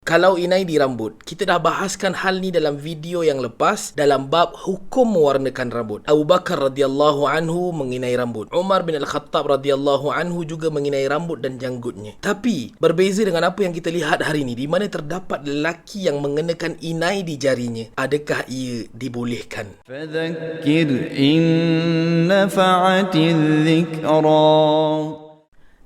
Kalau inai di rambut, kita dah bahaskan hal ni dalam video yang lepas dalam bab hukum mewarnakan rambut. Abu Bakar radhiyallahu anhu menginai rambut. Umar bin Al-Khattab radhiyallahu anhu juga menginai rambut dan janggutnya. Tapi berbeza dengan apa yang kita lihat hari ni, di mana terdapat lelaki yang mengenakan inai di jarinya. Adakah ia dibolehkan? فذكر إن نفعت الذكرى.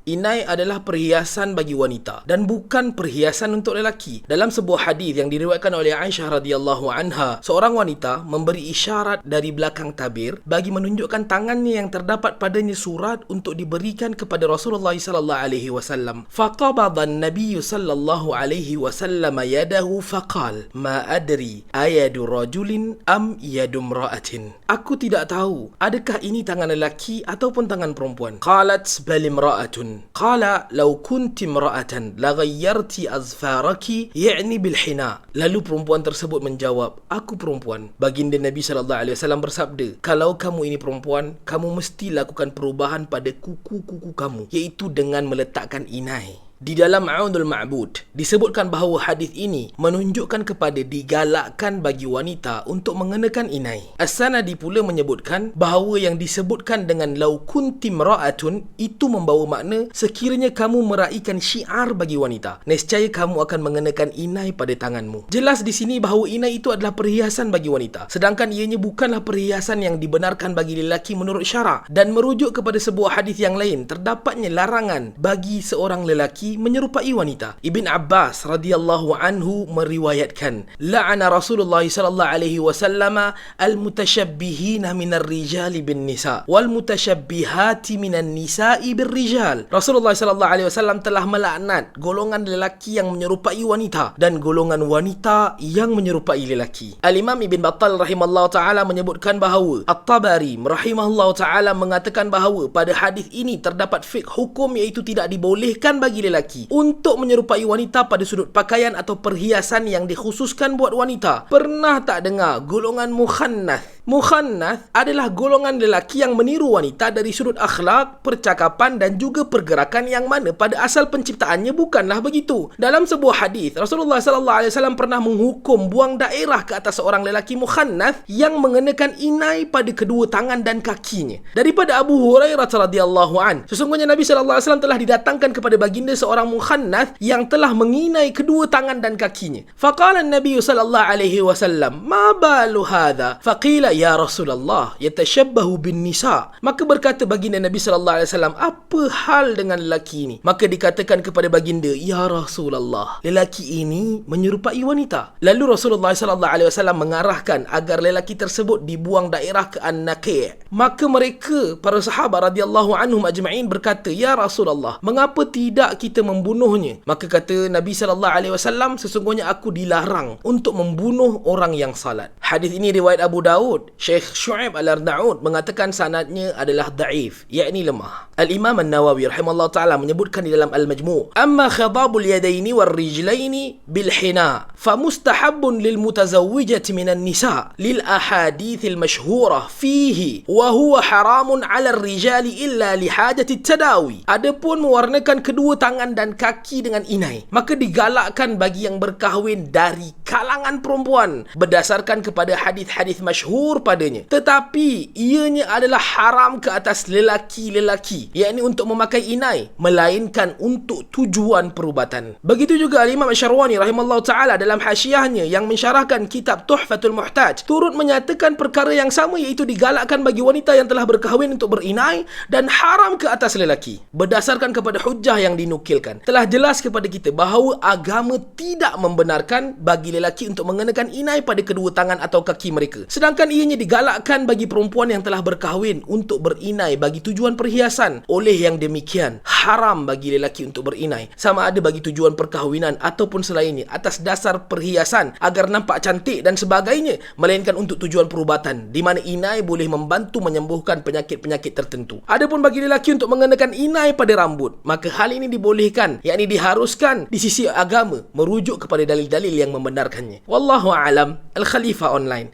Inai adalah perhiasan bagi wanita dan bukan perhiasan untuk lelaki. Dalam sebuah hadis yang diriwayatkan oleh Aisyah radhiyallahu anha, seorang wanita memberi isyarat dari belakang tabir bagi menunjukkan tangannya yang terdapat padanya surat untuk diberikan kepada Rasulullah sallallahu alaihi wasallam. Faqabada an-nabiy sallallahu alaihi wasallam yadahu faqal, "Ma adri ayadu rajulin am yadu imra'atin." Aku tidak tahu adakah ini tangan lelaki ataupun tangan perempuan. Qalat bal imra'atun. Qala law kunti imra'atan laghayyarti azfaraki ya'ni bil hina. Lalu perempuan tersebut menjawab, aku perempuan. Baginda Nabi sallallahu alaihi wasallam bersabda, kalau kamu ini perempuan, kamu mesti lakukan perubahan pada kuku-kuku kamu, iaitu dengan meletakkan inai. Di dalam Aunul Ma'bud disebutkan bahawa hadis ini menunjukkan kepada digalakkan bagi wanita untuk mengenakan inai. As-Sanadi pula menyebutkan bahawa yang disebutkan dengan law kunti imra'atun itu membawa makna sekiranya kamu meraihkan syiar bagi wanita, nescaya kamu akan mengenakan inai pada tanganmu. Jelas di sini bahawa inai itu adalah perhiasan bagi wanita, sedangkan ianya bukanlah perhiasan yang dibenarkan bagi lelaki menurut syarak. Dan merujuk kepada sebuah hadis yang lain, terdapatnya larangan bagi seorang lelaki menyerupai wanita. Ibn Abbas radhiyallahu anhu meriwayatkan, la'ana Rasulullah sallallahu alaihi wasallam al-mutasyabbihina minar rijali bin nisa wal mutasyabbihati minan nisa'i bir rijal. Rasulullah sallallahu alaihi wasallam telah melaknat golongan lelaki yang menyerupai wanita dan golongan wanita yang menyerupai lelaki. Al-Imam Ibn Battal rahimallahu taala menyebutkan bahawa At-Tabari rahimahullahu taala mengatakan bahawa pada hadis ini terdapat fiqh hukum, iaitu tidak dibolehkan bagi lelaki untuk menyerupai wanita pada sudut pakaian atau perhiasan yang dikhususkan buat wanita. Pernah tak dengar golongan mukhannath? Mukhannath adalah golongan lelaki yang meniru wanita dari sudut akhlak, percakapan dan juga pergerakan yang mana pada asal penciptaannya bukanlah begitu. Dalam sebuah hadis, Rasulullah sallallahu alaihi wasallam pernah menghukum buang daerah ke atas seorang lelaki mukhannath yang mengenakan inai pada kedua tangan dan kakinya. Daripada Abu Hurairah radhiyallahu an, sesungguhnya Nabi sallallahu alaihi wasallam telah didatangkan kepada baginda seorang mukhannath yang telah menginai kedua tangan dan kakinya. Faqala an-nabiy sallallahu alaihi wasallam, "Ma balu hadha?" Faqila, "Ya Rasulullah, yatashabbahu bin nisa." Maka berkata baginda Nabi sallallahu alaihi wasallam, "Apa hal dengan lelaki ini?" Maka dikatakan kepada baginda, "Ya Rasulullah, lelaki ini menyerupai wanita." Lalu Rasulullah sallallahu alaihi wasallam mengarahkan agar lelaki tersebut dibuang daerah ke An-Naqi'. Maka mereka, para sahabat radhiyallahu anhum ajma'in berkata, "Ya Rasulullah, mengapa tidak kita membunuhnya?" Maka kata Nabi sallallahu alaihi wasallam, "Sesungguhnya aku dilarang untuk membunuh orang yang salat." Hadis ini riwayat Abu Daud. Syekh Syu'aib Al-Arnaud mengatakan sanadnya adalah dhaif, yakni lemah. Al-Imam An-Nawawi rahimahullah ta'ala menyebutkan di dalam Al-Majmu', "Amma khidabul yadaini wal rijlaini bil hina fa mustahabbun lil mutazawwijati minan nisa lil ahadithil mashhurah fihi wa huwa haramun 'ala ar-rijali illa li hajati tadawi." Adapun mewarnakan kedua tangan dan kaki dengan inai, maka digalakkan bagi yang berkahwin dari kalangan perempuan berdasarkan kepada hadis-hadis masyhur padanya, tetapi ianya adalah haram ke atas lelaki-lelaki, yakni untuk memakai inai, melainkan untuk tujuan perubatan. Begitu juga Imam Asy-Syarwani rahimallahu taala dalam hasyiahnya yang mensyarahkan kitab Tuhfatul Muhtaj turut menyatakan perkara yang sama, iaitu digalakkan bagi wanita yang telah berkahwin untuk berinai dan haram ke atas lelaki berdasarkan kepada hujjah yang dinukilkan. Telah jelas kepada kita bahawa agama tidak membenarkan bagi lelaki untuk mengenakan inai pada kedua tangan atau kaki mereka, sedangkan ianya digalakkan bagi perempuan yang telah berkahwin untuk berinai bagi tujuan perhiasan. Oleh yang demikian, haram bagi lelaki untuk berinai, sama ada bagi tujuan perkahwinan ataupun selainnya, atas dasar perhiasan agar nampak cantik dan sebagainya, melainkan untuk tujuan perubatan, di mana inai boleh membantu menyembuhkan penyakit-penyakit tertentu. Adapun bagi lelaki untuk mengenakan inai pada rambut, maka hal ini dibolehkan, yakni diharuskan di sisi agama, merujuk kepada dalil-dalil yang membenarkannya. Wallahu a'lam. Al-Khalifah Online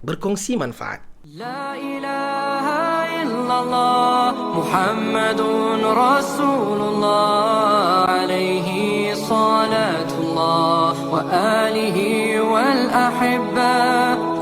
#berkongsi manfaat. La ilaha illallah Muhammadun Rasulullah alaihi salatullah. الله وآله والأحبة